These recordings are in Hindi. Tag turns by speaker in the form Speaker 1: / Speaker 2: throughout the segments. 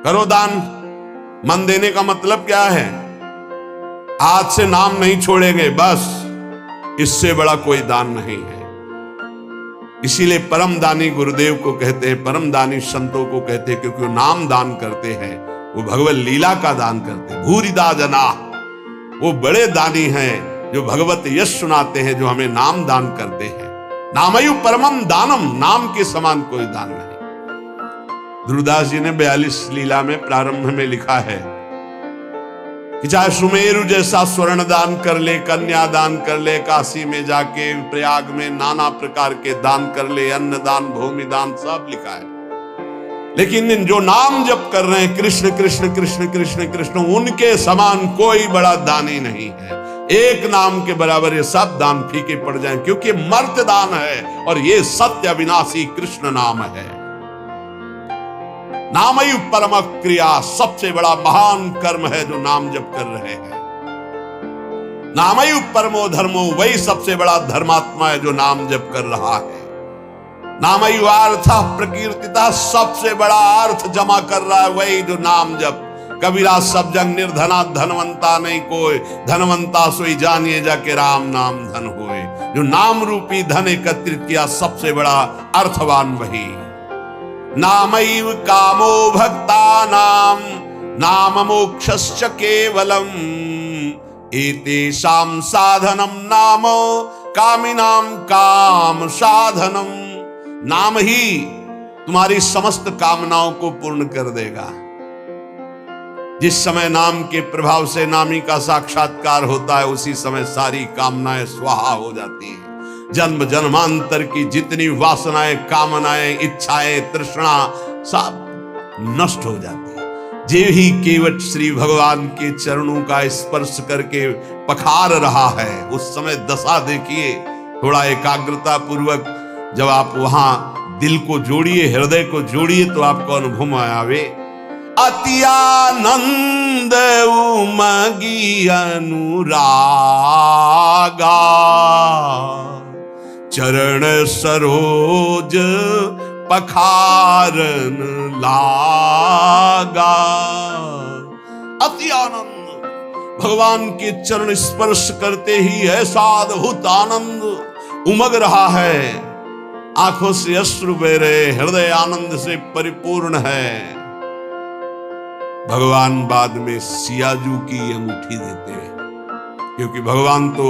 Speaker 1: करो दान। मन देने का मतलब क्या है? आज से नाम नहीं छोड़ेंगे, बस इससे बड़ा कोई दान नहीं है। इसीलिए परम दानी गुरुदेव को कहते हैं, परम दानी संतों को कहते हैं, क्योंकि वो नाम दान करते हैं, वो भगवत लीला का दान करते हैं। भूरिदा जना, वो बड़े दानी हैं जो भगवत यश सुनाते हैं, जो हमें नाम दान करते हैं। नामयु परमम दानम, नाम के समान कोई दान नहीं। ध्रुवदास जी ने 42 लीला में प्रारंभ में लिखा है कि चाहे सुमेरु जैसा स्वर्ण दान कर ले, कन्या दान कर ले, काशी में जाके प्रयाग में नाना प्रकार के दान कर ले, अन्न दान, भूमि दान, सब लिखा है। लेकिन जो नाम जप कर रहे हैं कृष्ण कृष्ण कृष्ण कृष्ण कृष्ण, उनके समान कोई बड़ा दानी नहीं है। एक नाम के बराबर ये सब दान फीके पड़ जाएं, क्योंकि मर्त्य दान है और ये सत्य अविनाशी कृष्ण नाम है। नामयु परम क्रिया, सबसे बड़ा महान कर्म है जो नाम जप कर रहे हैं। नामयु परमो धर्मो, वही सबसे बड़ा धर्मात्मा है जो नाम जप कर रहा है। नामयु अर्थ प्रकीर्तिता, सबसे बड़ा अर्थ जमा कर रहा है वही जो नाम जप। कबीरा सब जंग निर्धना, धनवंता नहीं कोई, धनवंता सोई जानिए जाके राम नाम धन होए। जो नाम रूपी धन एकत्रित किया, सबसे बड़ा अर्थवान वही। नामैव कामो भक्तानां नाम मोक्षश्च केवलम् एतेषां साधनं नाम कामिनां काम साधनम। नाम ही तुम्हारी समस्त कामनाओं को पूर्ण कर देगा। जिस समय नाम के प्रभाव से नामी का साक्षात्कार होता है, उसी समय सारी कामनाएं स्वाहा हो जाती है। जन्म जन्मांतर की जितनी वासनाएं, कामनाएं, इच्छाएं, तृष्णा सब नष्ट हो जाती है। जे ही केवट श्री भगवान के चरणों का स्पर्श करके पखार रहा है, उस समय दशा देखिए। थोड़ा एकाग्रता पूर्वक जब आप वहां दिल को जोड़िए, हृदय को जोड़िए, तो आपको अनुभव में आवे। अति आनंद उमगी अनुरागा चरण सरोज पखारन लागा। अति आनंद, भगवान के चरण स्पर्श करते ही ऐसा अद्भुत आनंद उमग रहा है। आंखों से अश्रु बह रहे, हृदय आनंद से परिपूर्ण है। भगवान बाद में सियाजू की अंगूठी देते हैं, क्योंकि भगवान तो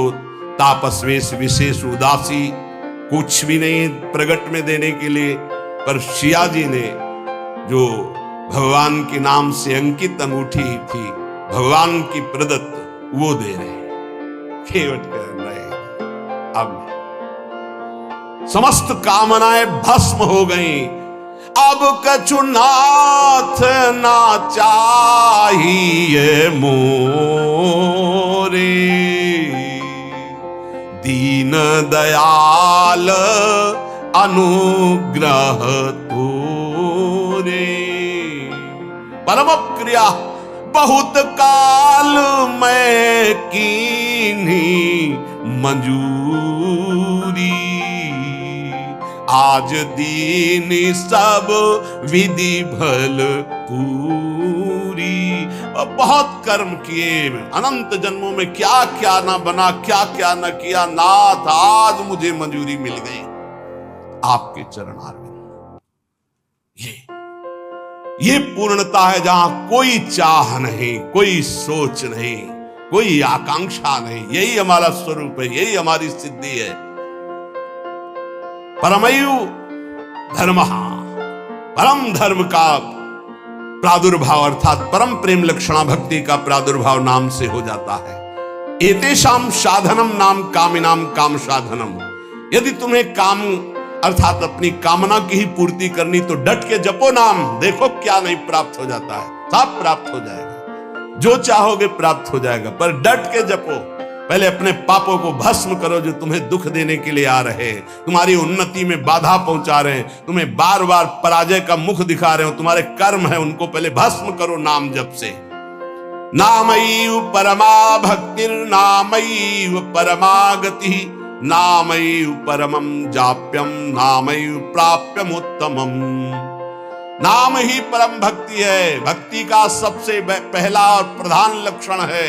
Speaker 1: तापस्वेश विशेष उदासी, कुछ भी नहीं प्रगट में देने के लिए, पर सिया जी ने जो भगवान के नाम से अंकित अंगूठी थी, भगवान की प्रदत्त, वो दे रहे, केवट कर रहे। अब समस्त कामनाएं भस्म हो गईं। अब कछु नाथ ना चाहिए मोरे, दीन दयाल अनुग्रह तोरे। परम क्रिया बहुत काल में कीन्ही मंजूरी, आज दीन सब विधि भल पूरी। बहुत कर्म किए, अनंत जन्मों में क्या क्या ना बना, क्या क्या ना किया, नाथ आज मुझे मंजूरी मिल गई आपके चरण आरविंद। ये पूर्णता है जहां कोई चाह नहीं, कोई सोच नहीं, कोई आकांक्षा नहीं। यही हमारा स्वरूप है, यही हमारी सिद्धि है। परमयु धर्म, परम धर्म का प्रादुर्भाव अर्थात परम प्रेम लक्षणा भक्ति का प्रादुर्भाव नाम से हो जाता है। एतेषाम साधनम नाम कामिनाम काम साधनम। यदि तुम्हें काम अर्थात अपनी कामना की ही पूर्ति करनी, तो डट के जपो नाम, देखो क्या नहीं प्राप्त हो जाता है। सब प्राप्त हो जाएगा, जो चाहोगे प्राप्त हो जाएगा, पर डट के जपो। पहले अपने पापों को भस्म करो जो तुम्हें दुख देने के लिए आ रहे हैं, तुम्हारी उन्नति में बाधा पहुंचा रहे हैं, तुम्हें बार बार पराजय का मुख दिखा रहे हो, तुम्हारे कर्म है, उनको पहले भस्म करो नाम जप से। नामैव परमा भक्तिर् नामैव परमागति, नामैव परमं जाप्यम नामैव प्राप्यमुत्तमम्। नाम ही परम भक्ति है। भक्ति का सबसे पहला और प्रधान लक्षण है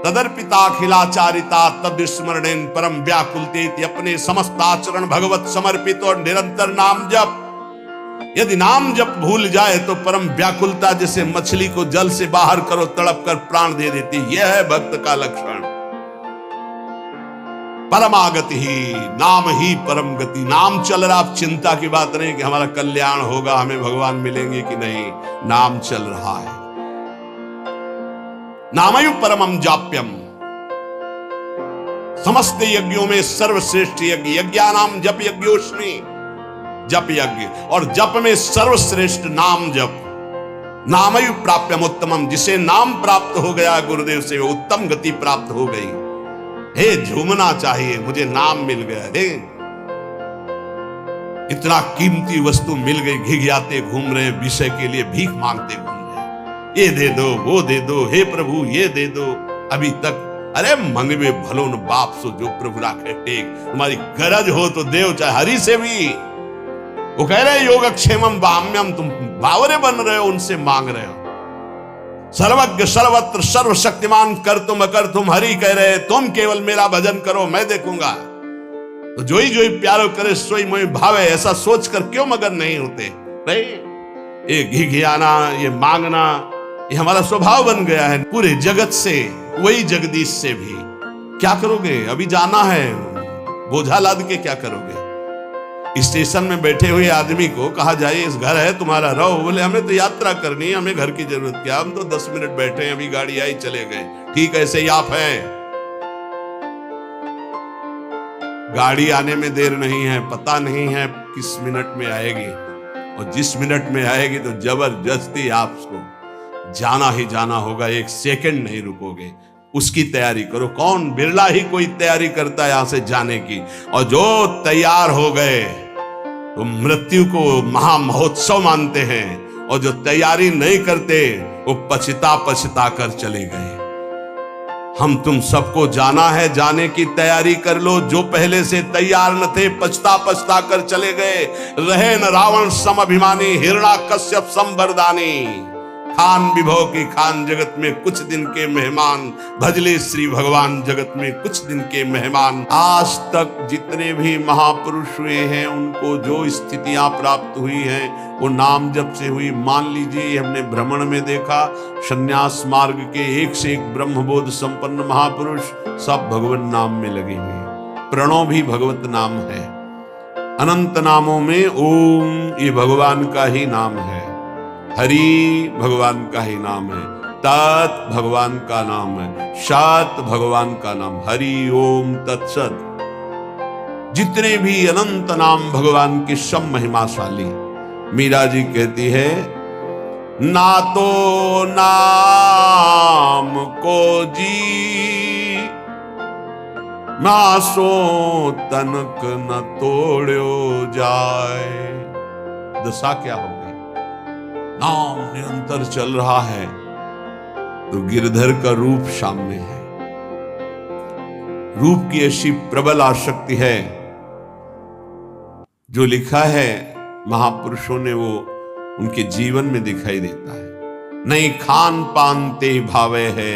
Speaker 1: तदर्पिताखिलाचारिता तद्स्मरणेन परम व्याकुलते, अपने समस्त आचरण भगवत समर्पित और निरंतर नाम जप। यदि नाम जप भूल जाए तो परम व्याकुलता, जैसे मछली को जल से बाहर करो तड़प कर प्राण दे देती, यह है भक्त का लक्षण। परमागति ही, नाम ही परम गति। नाम चल रहा, आप चिंता की बात नहीं कि हमारा कल्याण होगा, हमें भगवान मिलेंगे कि नहीं, नाम चल रहा है। नामयु परमम जाप्यम, समस्त यज्ञों में सर्वश्रेष्ठ यज्ञ, यज्ञानाम जप यज्ञोस्मि, जप यज्ञ, और जप में सर्वश्रेष्ठ नाम जप। नामयु प्राप्यम उत्तमम, जिसे नाम प्राप्त हो गया गुरुदेव से, उत्तम गति प्राप्त हो गई। हे, झूमना चाहिए, मुझे नाम मिल गया। हे, इतना कीमती वस्तु मिल गई, घिघियाते घूम रहे विषय के लिए, भीख मांगते घूम रहे, ये दे दो, वो दे दो, हे प्रभु ये दे दो। अभी तक अरे मंगवे भलो न बाप सो जो प्रभु राखे टेक, तुम्हारी गरज हो तो देव, चाहे हरि से भी। वो कह रहे योगक्षेमम बाम्यम, तुम बावरे बन रहे हो, उनसे मांग रहे हो। सर्वज्ञ सर्वत्र सर्वशक्तिमान कर तुम अकर तुम, हरि कह रहे तुम केवल मेरा भजन करो, मैं देखूंगा। तो जोई जोई प्यारो करे सोई मोई भावे, ऐसा सोचकर क्यों मगन नहीं होते भाई? ये घिघियाना, ये मांगना, ये हमारा स्वभाव बन गया है। पूरे जगत से, वही जगदीश से भी। क्या करोगे? अभी जाना है, बोझा लाद के क्या करोगे? स्टेशन में बैठे हुए आदमी को कहा जाए इस घर है तुम्हारा, रहो। बोले हमें तो यात्रा करनी है, हमें घर की जरूरत क्या, हम तो 10 मिनट बैठे हैं, अभी गाड़ी आई चले गए। ठीक ऐसे ही आप हैं, गाड़ी आने में देर नहीं है, पता नहीं है किस मिनट में आएगी, और जिस मिनट में आएगी तो जबरदस्ती आपको जाना ही जाना होगा, एक सेकंड नहीं रुकोगे। उसकी तैयारी करो। कौन, बिरला ही कोई तैयारी करता है यहां से जाने की, और जो तैयार हो गए तो मृत्यु को महामहोत्सव मानते हैं, और जो तैयारी नहीं करते वो पछता पछता कर चले गए। हम तुम सबको जाना है, जाने की तैयारी कर लो। जो पहले से तैयार न थे पछता पछता कर चले गए। रहे न रावण सम अभिमानी, हिरण्याकश्यप सम वरदानी। खान विभव की खान, जगत में कुछ दिन के मेहमान, भजले श्री भगवान जगत में कुछ दिन के मेहमान। आज तक जितने भी महापुरुष हुए हैं, उनको जो स्थितियां प्राप्त हुई हैं वो नाम जप से हुई। मान लीजिए हमने भ्रमण में देखा, संन्यास मार्ग के एक से एक ब्रह्मबोध संपन्न महापुरुष सब भगवान नाम में लगे हुए। प्रणव भी भगवत नाम है। अनंत नामों में ओम ये भगवान का ही नाम है। हरि भगवान का ही नाम है। तत् भगवान का नाम है। सत भगवान का नाम। हरि ओम तत्सत। जितने भी अनंत नाम भगवान की सब महिमाशाली। मीरा जी कहती है, ना तो नाम को जी, ना सो तनक न तोड़ो जाए। दशा क्या हो गई? नाम निरंतर चल रहा है तो गिरधर का रूप सामने है। रूप की ऐसी प्रबल आसक्ति है, जो लिखा है महापुरुषों ने वो उनके जीवन में दिखाई देता है। नहीं खान पान ते भावे है,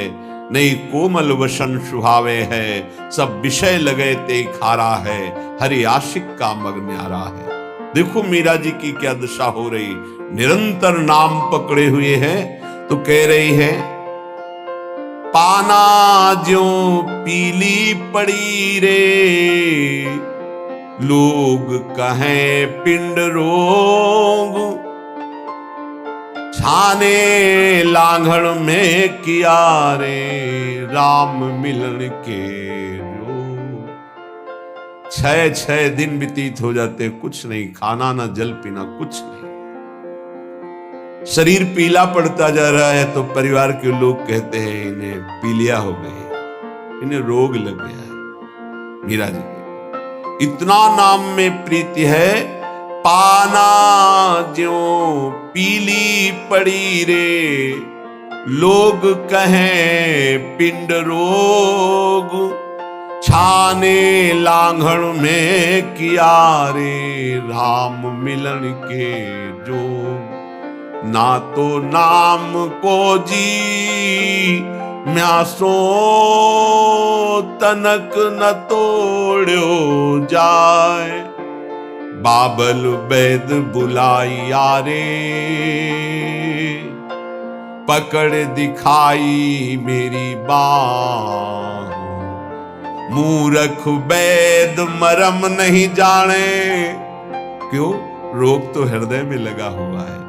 Speaker 1: नहीं कोमल वसन सुहावे है, सब विषय लगे ते खारा है, हरि आशिक का मग न्यारा है। देखो मीरा जी की क्या दशा हो रही, निरंतर नाम पकड़े हुए हैं। तो कह रही है, पाना ज्यों पीली पड़ी रे, लोग कहें पिंड रोग, छाने लांघड़ में किया रे, राम मिलन के रोग। 6 दिन व्यतीत हो जाते, कुछ नहीं, खाना ना जल पीना, कुछ नहीं। शरीर पीला पड़ता जा रहा है तो परिवार के लोग कहते हैं इन्हें पीलिया हो गई, इन्हें रोग लग गया है। मीरा जी इतना नाम में प्रीति है, पाना ज्यों पीली पड़ी रे, लोग कहें पिंड रोग, छाने लांघड़ में किया रे, राम मिलन के जोग। ना तो नाम को जी म्यासो तनक न तोड़ो जाए। बाबल वैद बुलाइया रे पकड़ दिखाई मेरी बाह। मूर्ख वैद मरम नहीं जाने, क्यों? रोग तो हृदय में लगा हुआ है।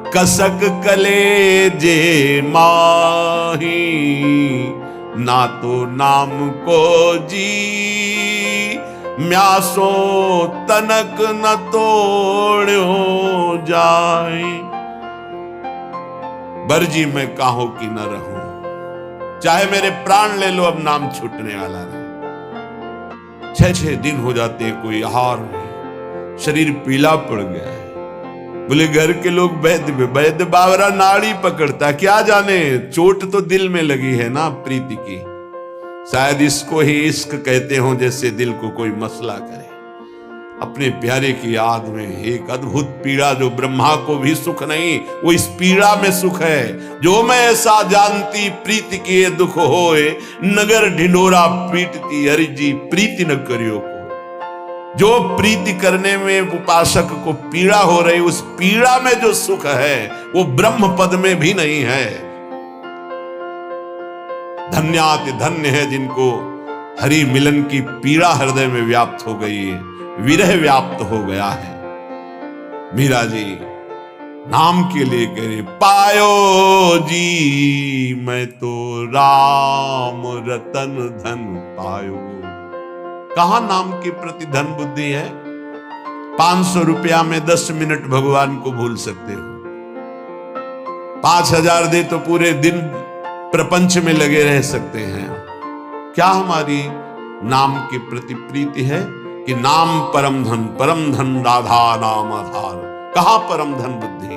Speaker 1: कसक कलेजे माही ना तो नाम को जी म्यासो तनक न तोड़ो जाए। बरजी मैं काहो की न रहूं, चाहे मेरे प्राण ले लो, अब नाम छूटने वाला नहीं। 6-6 दिन हो जाते कोई आहार नहीं, शरीर पीला पड़ गया है। बोले घर के लोग वैद्य बावरा नाड़ी पकड़ता, क्या जाने चोट तो दिल में लगी है ना प्रीति की। शायद इसको ही इश्क कहते हो, जैसे दिल को कोई मसला करे। अपने प्यारे की याद में एक अद्भुत पीड़ा, जो ब्रह्मा को भी सुख नहीं, वो इस पीड़ा में सुख है। जो मैं ऐसा जानती प्रीति की दुख होए, नगर ढिंडोरा पीटती हरि जी प्रीति न करियो को। जो प्रीति करने में उपासक को पीड़ा हो रही, उस पीड़ा में जो सुख है वो ब्रह्म पद में भी नहीं है। धन्याति धन्य है जिनको हरि मिलन की पीड़ा हृदय में व्याप्त हो गई है, विरह व्याप्त हो गया है। मीरा जी नाम के लिए कह रहे, पायो जी मैं तो राम रतन धन पायो। कहां नाम के प्रति धन बुद्धि है? 500 रुपया में 10 मिनट भगवान को भूल सकते हो। 5000 दे तो पूरे दिन प्रपंच में लगे रह सकते हैं। क्या हमारी नाम के प्रति प्रीति है कि नाम परम धन राधा नाम आधार। कहां परम धन बुद्धि?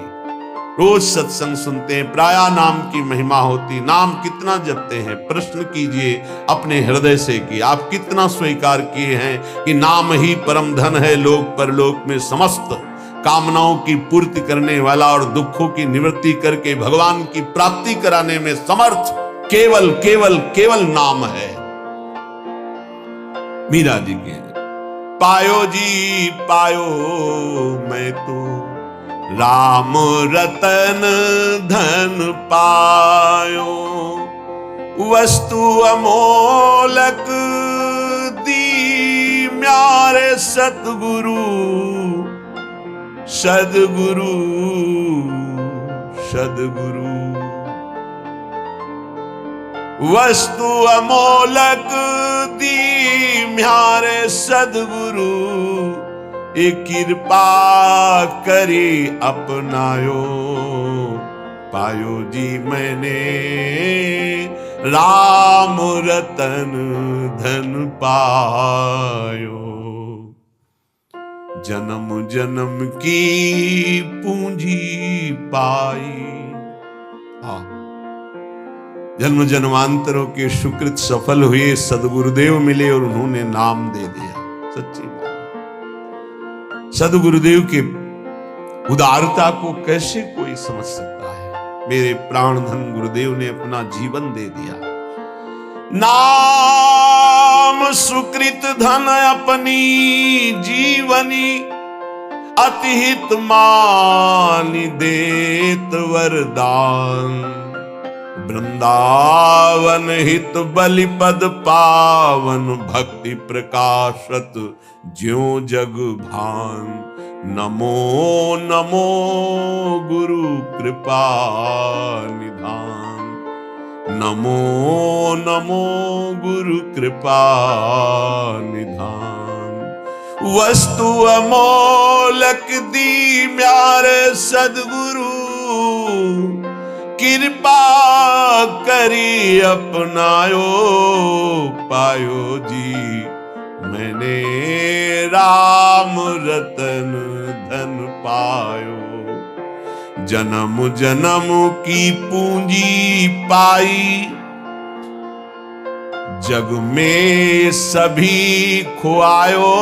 Speaker 1: रोज सत्संग सुनते हैं, प्राया नाम की महिमा होती, नाम कितना जपते हैं? प्रश्न कीजिए अपने हृदय से कि आप कितना स्वीकार किए हैं कि नाम ही परम धन है, लोक परलोक में समस्त कामनाओं की पूर्ति करने वाला और दुखों की निवृत्ति करके भगवान की प्राप्ति कराने में समर्थ केवल केवल केवल नाम है। मीरा जी के पायो जी पायो मैं तो राम रतन धन पायो। वस्तु अमोलक दी म्यारे सतगुरु सदगुरु सदगुरु। वस्तु अमोलक दी म्यारे सदगुरु। एक कृपा करी अपनायो। पायो जी मैंने राम रतन धन पायो। जन्म जन्म की पूंजी पाई। जन्म जन्मांतरों के सुकृत सफल हुए, सदगुरुदेव मिले और उन्होंने नाम दे दिया। सच्ची बात। सदगुरुदेव की उदारता को कैसे कोई समझ सकता है? मेरे प्राणधन गुरुदेव ने अपना जीवन दे दिया। नाम सुकृत धन अपनी जीवनी। अतिहित मानि देत वरदान। वृंदावन हित बलिपद पावन। भक्ति प्रकाशत ज्यों जग भान। नमो नमो गुरु कृपा निधान। नमो नमो गुरु कृपा निधान। वस्तु अमोलक दी म्यारे सदगुरु। कृपा करी अपनायो। पायो जी मैंने राम रतन धन पायो। जन्म जन्म की पूंजी पाई। जग में सभी खुआयो।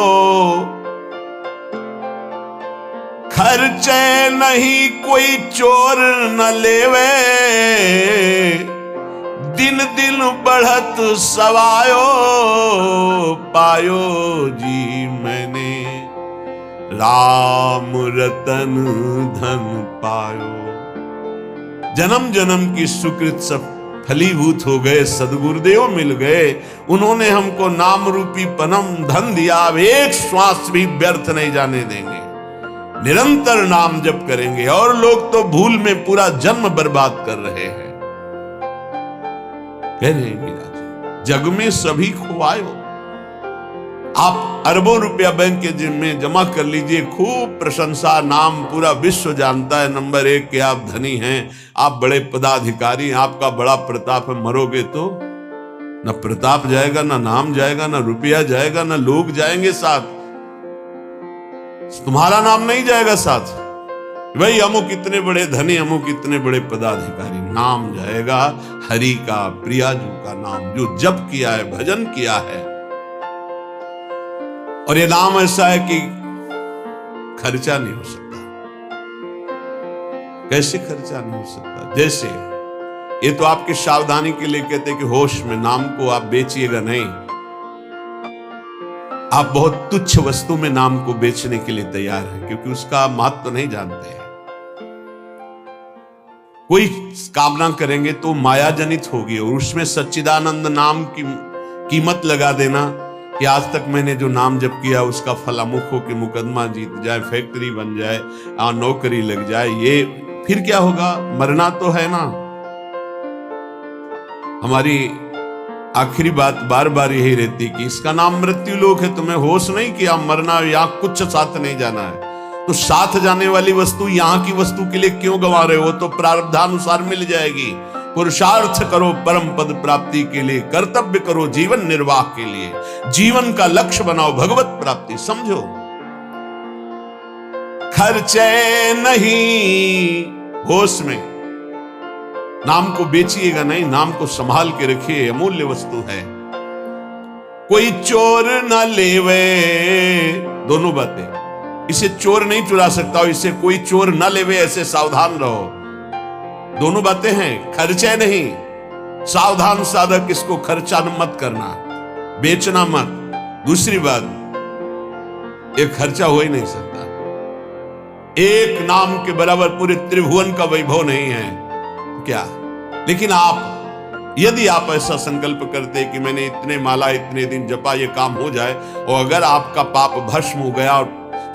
Speaker 1: खर्चे नहीं कोई चोर न लेवे, दिन दिन बढ़त सवायो पायो जी मैंने, राम रतन धन पायो। जन्म जन्म की सुकृत सब फलीभूत हो गए, सदगुरुदेव मिल गए, उन्होंने हमको नाम रूपी परम धन दिया। अब एक श्वास भी व्यर्थ नहीं जाने देंगे, निरंतर नाम जप करेंगे। और लोग तो भूल में पूरा जन्म बर्बाद कर रहे हैं। कह रहे हैं मीरा जी, जग में सभी खोआयो। आप अरबों रुपया बैंक के जिम में जमा कर लीजिए, खूब प्रशंसा, नाम पूरा विश्व जानता है नंबर 1 के आप धनी हैं, आप बड़े पदाधिकारी, आपका बड़ा प्रताप है। मरोगे तो न प्रताप जाएगा, न नाम जाएगा, न रुपया जाएगा, न लोग जाएंगे साथ, तुम्हारा नाम नहीं जाएगा साथ। भाई अमुक इतने बड़े धनी, अमुक इतने बड़े पदाधिकारी, नाम जाएगा हरि का, प्रियाजू का नाम, जो जप किया है, भजन किया है। और ये नाम ऐसा है कि खर्चा नहीं हो सकता। कैसे खर्चा नहीं हो सकता? जैसे ये तो आपकी सावधानी के लिए कहते हैं कि होश में नाम को आप बेचिएगा नहीं। आप बहुत तुच्छ वस्तु में नाम को बेचने के लिए तैयार हैं, क्योंकि उसका महत्व तो नहीं जानते हैं। कोई कामना करेंगे तो माया जनित होगी, और उसमें सच्चिदानंद नाम की कीमत लगा देना कि आज तक मैंने जो नाम जप किया उसका फल अमुक हो के मुकदमा जीत जाए, फैक्ट्री बन जाए, नौकरी लग जाए, ये फिर क्या होगा? मरना तो है ना। हमारी आखिरी बात बार बार यही रहती कि इसका नाम मृत्यु लोक है, तुम्हें होश नहीं कि आप मरना, यहाँ कुछ साथ नहीं जाना है। तो साथ जाने वाली वस्तु यहाँ की वस्तु के लिए क्यों गंवा रहे हो? तो प्रारब्धानुसार मिल जाएगी। पुरुषार्थ करो परम पद प्राप्ति के लिए, कर्तव्य करो जीवन निर्वाह के लिए, जीवन का लक्ष्य बनाओ भगवत प्राप्ति। समझो, खर्चे नहीं, होश में नाम को बेचिएगा नहीं, नाम को संभाल के रखिए, अमूल्य वस्तु है। कोई चोर न लेवे, दोनों बातें, इसे चोर नहीं चुरा सकता, और इसे कोई चोर न लेवे, ऐसे सावधान रहो। दोनों बातें हैं, खर्चे नहीं, सावधान साधक, इसको खर्चा मत करना, बेचना मत। दूसरी बात, एक खर्चा हो ही नहीं सकता, एक नाम के बराबर पूरे त्रिभुवन का वैभव नहीं है क्या? लेकिन आप, यदि आप ऐसा संकल्प करते कि मैंने इतने माला इतने दिन जपा, ये काम हो जाए, और अगर आपका पाप भस्म हो गया और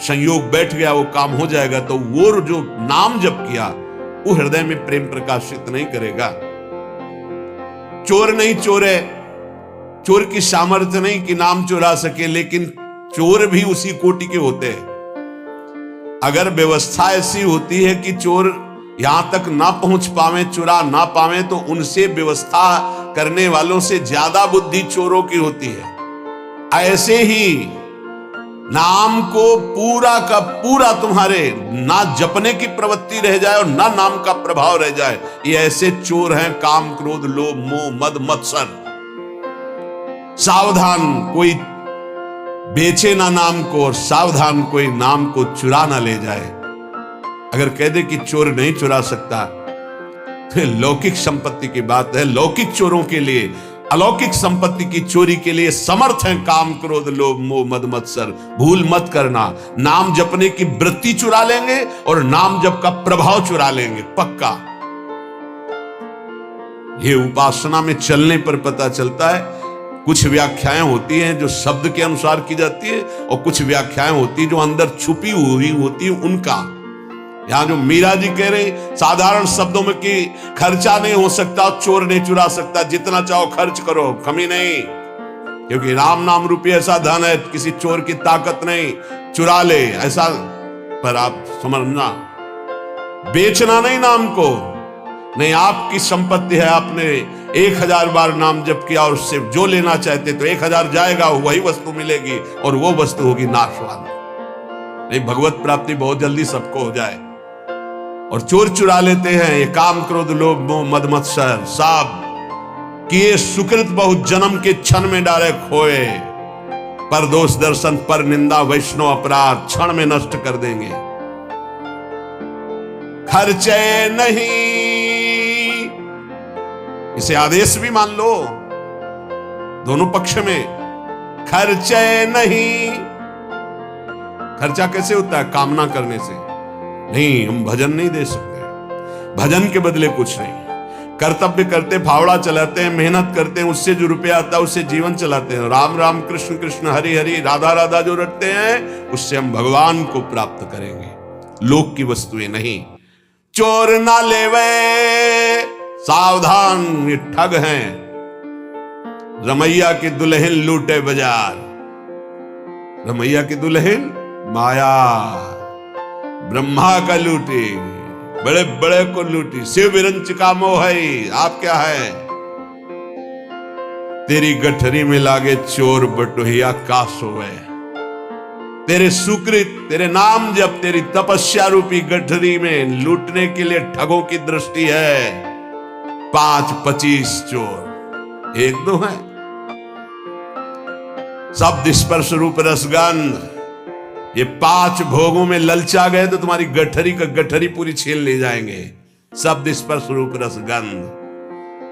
Speaker 1: संयोग बैठ गया, वो काम हो जाएगा, तो वो जो नाम जप किया वो हृदय में प्रेम प्रकाशित नहीं करेगा। चोर नहीं चोरे, चोर की सामर्थ्य नहीं कि नाम चुरा सके, लेकिन चोर भी उसी कोटि के होते हैं। अगर व्यवस्था ऐसी होती है कि चोर यहां तक ना पहुंच पावे, चुरा ना पावे, तो उनसे व्यवस्था करने वालों से ज्यादा बुद्धि चोरों की होती है। ऐसे ही नाम को पूरा का पूरा तुम्हारे ना जपने की प्रवृत्ति रह जाए और ना नाम का प्रभाव रह जाए, ये ऐसे चोर हैं, काम क्रोध लोभ मोह मद मत्सर। सावधान कोई बेचे ना नाम को, और सावधान कोई नाम को चुरा ना ले जाए। अगर कह दे कि चोर नहीं चुरा सकता, तो लौकिक संपत्ति की बात है। लौकिक चोरों के लिए, अलौकिक संपत्ति की चोरी के लिए समर्थ है काम क्रोध लोभ मोह मद मत्सर। भूल मत करना, नाम जपने की वृत्ति चुरा लेंगे और नाम जप का प्रभाव चुरा लेंगे, पक्का। ये उपासना में चलने पर पता चलता है। कुछ व्याख्याएं होती हैं जो शब्द के अनुसार की जाती है, और कुछ व्याख्याएं होती है जो अंदर छुपी हुई होती है उनका। यहां जो मीरा जी कह रहे साधारण शब्दों में कि खर्चा नहीं हो सकता, चोर नहीं चुरा सकता, जितना चाहो खर्च करो, कमी नहीं, क्योंकि राम नाम रूपी ऐसा धन है, किसी चोर की ताकत नहीं, चुरा ले ऐसा। पर आप समझना, बेचना नहीं नाम को, नहीं आपकी संपत्ति है, आपने 1000 बार नाम जप किया और उससे जो लेना चाहते तो 1000 जाएगा, वही वस्तु मिलेगी, और वो वस्तु होगी नाशवान। नहीं, भगवत प्राप्ति बहुत जल्दी सबको हो जाए। और चोर चुरा लेते हैं, ये काम क्रोध लोभ मोह मद मत्सर सब किए सुकृत बहुत जन्म के क्षण में डाले खोए, पर दोष दर्शन पर निंदा वैष्णव अपराध क्षण में नष्ट कर देंगे। खर्चे नहीं, इसे आदेश भी मान लो दोनों पक्ष में। खर्चे नहीं, खर्चा कैसे होता है? कामना करने से। नहीं, हम भजन नहीं दे सकते, भजन के बदले कुछ नहीं। कर्तव्य करते, फावड़ा चलाते हैं, मेहनत करते हैं, उससे जो रुपया आता है उससे जीवन चलाते हैं। राम राम कृष्ण कृष्ण हरि हरि राधा राधा जो रटते हैं, उससे हम भगवान को प्राप्त करेंगे, लोक की वस्तुएं नहीं। चोर ना लेवे, सावधान, ये ठग हैं। रमैया की दुल्हन लूटे बाजार, रमैया की दुल्हन माया, ब्रह्मा का लूटी, बड़े बड़े को लूटी। शिव विरंच का मोह है, आप क्या है? तेरी गठरी में लागे चोर बटोहिया का सोवे। तेरे सुकृत, तेरे नाम जब तेरी तपस्या रूपी गठरी में लूटने के लिए ठगों की दृष्टि है। 5-25 चोर, 1-2 है। शब्द स्पर्श रूप रसगंध, ये 5 भोगों में ललचा गए तो तुम्हारी गठरी का गठरी पूरी छीन ले जाएंगे। शब्द स्पर्श रूप रसगंध,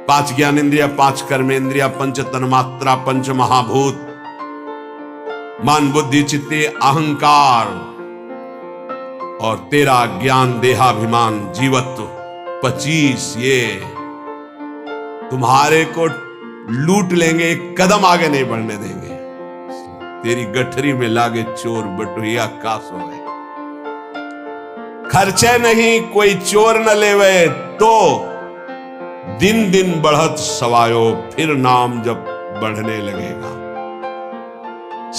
Speaker 1: 5 ज्ञानेंद्रिया, 5 कर्मेंद्रिया, 5 तन्मात्रा, 5 महाभूत, मन बुद्धि चित्ते अहंकार, और 13 ज्ञान देहाभिमान जीवत्व, 25 ये तुम्हारे को लूट लेंगे, एक कदम आगे नहीं बढ़ने देंगे। तेरी गठरी में लागे चोर बटुहिया का सोए। खर्चे नहीं कोई चोर न लेवे, तो दिन दिन बढ़त सवायो, फिर नाम जब बढ़ने लगेगा।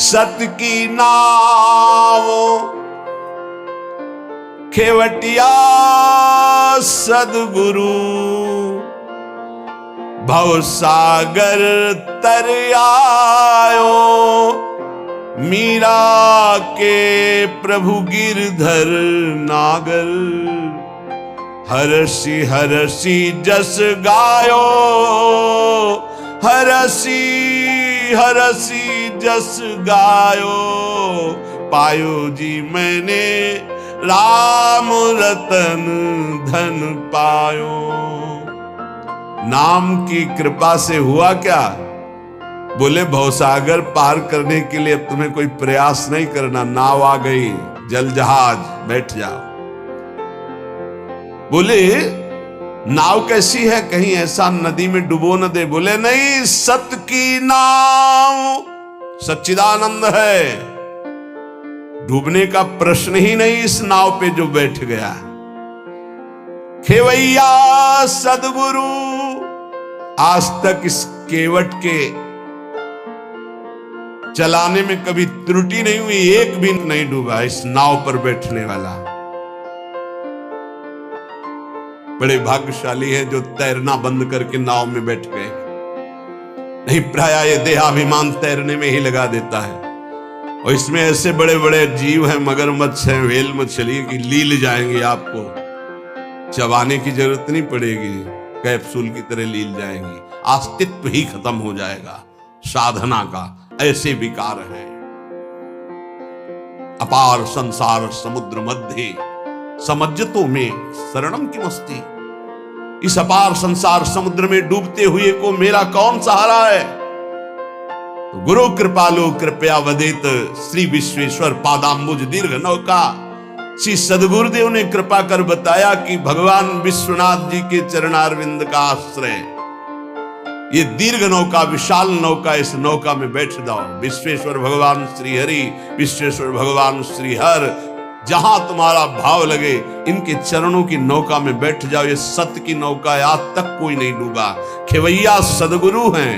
Speaker 1: सत की नाव खेवटिया सदगुरु, भव सागर तर आयो। मीरा के प्रभु गिरधर नागर, हरसी हरसी जस गायो, हरसी हरसी जस गायो। पायो जी मैंने राम रतन धन पायो। नाम की कृपा से हुआ क्या? बोले भवसागर पार करने के लिए अब तुम्हें कोई प्रयास नहीं करना, नाव आ गई, जल जहाज, बैठ जाओ। बोले नाव कैसी है, कहीं ऐसा नदी में डुबो न दे। बोले नहीं, सत की नाव सच्चिदानंद है, डूबने का प्रश्न ही नहीं इस नाव पे जो बैठ गया। खेवैया सदगुरु, आज तक इस केवट के चलाने में कभी त्रुटि नहीं हुई, एक भी नहीं डूबा इस नाव पर बैठने वाला। बड़े भाग्यशाली है जो तैरना बंद करके नाव में बैठ गए। नहीं, प्रायः ये देहाभिमान तैरने में ही लगा देता है, और इसमें ऐसे बड़े बड़े जीव हैं, मगरमच्छ हैं, व्हेल मछली की लील जाएंगे, आपको चबाने की जरूरत नहीं पड़ेगी, कैप्सूल की तरह लील जाएंगी, अस्तित्व ही खत्म हो जाएगा साधना का। ऐसे विकार हैं। अपार संसार समुद्र मध्य, समज्जतों में शरणम की मस्ती। इस अपार संसार समुद्र में डूबते हुए को मेरा कौन सहारा है? तो गुरु कृपालु कृपया वदेत, श्री विश्वेश्वर पादाम्बुज दीर्घ नौका। श्री सदगुरुदेव ने कृपा कर बताया कि भगवान विश्वनाथ जी के चरणारविंद का आश्रय ये दीर्घ नौका, विशाल नौका, इस नौका में बैठ जाओ। विश्वेश्वर भगवान श्री हरि, विश्वेश्वर भगवान श्री हर, जहां तुम्हारा भाव लगे इनके चरणों की नौका में बैठ जाओ। ये सत्य की नौका है, आज तक कोई नहीं डूबा। खेवैया सदगुरु हैं,